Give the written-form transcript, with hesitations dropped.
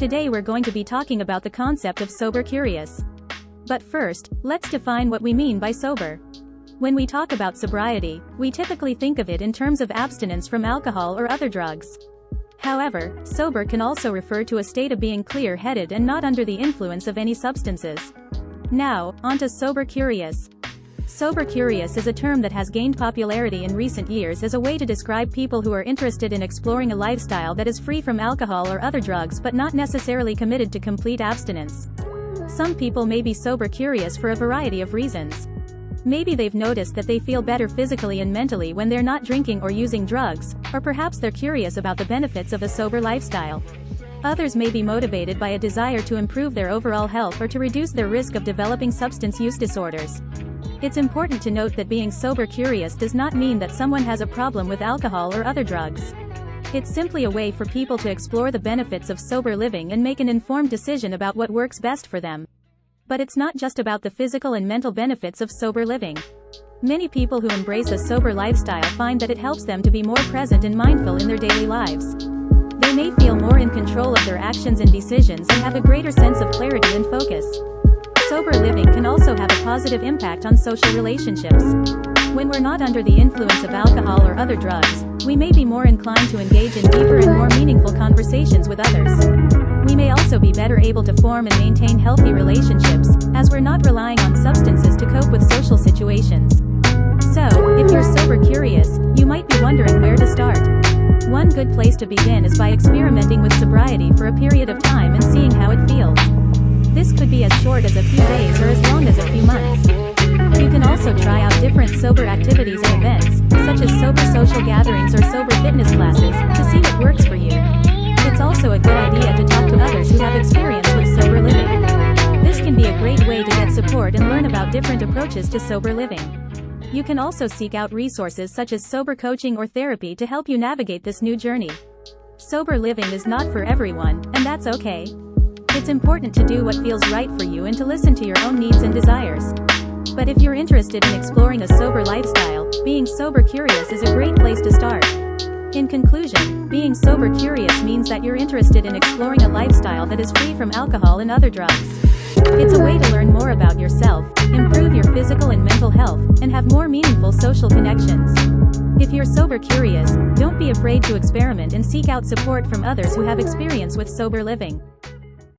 Today we're going to be talking about the concept of sober curious. But first, let's define what we mean by sober. When we talk about sobriety, we typically think of it in terms of abstinence from alcohol or other drugs. However, sober can also refer to a state of being clear-headed and not under the influence of any substances. Now, onto sober curious. Sober curious is a term that has gained popularity in recent years as a way to describe people who are interested in exploring a lifestyle that is free from alcohol or other drugs but not necessarily committed to complete abstinence. Some people may be sober curious for a variety of reasons. Maybe they've noticed that they feel better physically and mentally when they're not drinking or using drugs, or perhaps they're curious about the benefits of a sober lifestyle. Others may be motivated by a desire to improve their overall health or to reduce their risk of developing substance use disorders. It's important to note that being sober curious does not mean that someone has a problem with alcohol or other drugs. It's simply a way for people to explore the benefits of sober living and make an informed decision about what works best for them. But it's not just about the physical and mental benefits of sober living. Many people who embrace a sober lifestyle find that it helps them to be more present and mindful in their daily lives. They may feel more in control of their actions and decisions and have a greater sense of clarity and focus. Sober living can also have a positive impact on social relationships. When we're not under the influence of alcohol or other drugs, we may be more inclined to engage in deeper and more meaningful conversations with others. We may also be better able to form and maintain healthy relationships, as we're not relying on substances to cope with social situations. So, if you're sober curious, you might be wondering where to start. One good place to begin is by experimenting with sobriety for a period of time and seeing how it feels. This could be as short as a few days or as long as a few months. You can also try out different sober activities and events, such as sober social gatherings or sober fitness classes, to see what works for you. It's also a good idea to talk to others who have experience with sober living. This can be a great way to get support and learn about different approaches to sober living. You can also seek out resources such as sober coaching or therapy to help you navigate this new journey. Sober living is not for everyone, and that's okay. It's important to do what feels right for you and to listen to your own needs and desires. But if you're interested in exploring a sober lifestyle, being sober curious is a great place to start. In conclusion, being sober curious means that you're interested in exploring a lifestyle that is free from alcohol and other drugs. It's a way to learn more about yourself, improve your physical and mental health, and have more meaningful social connections. If you're sober curious, don't be afraid to experiment and seek out support from others who have experience with sober living.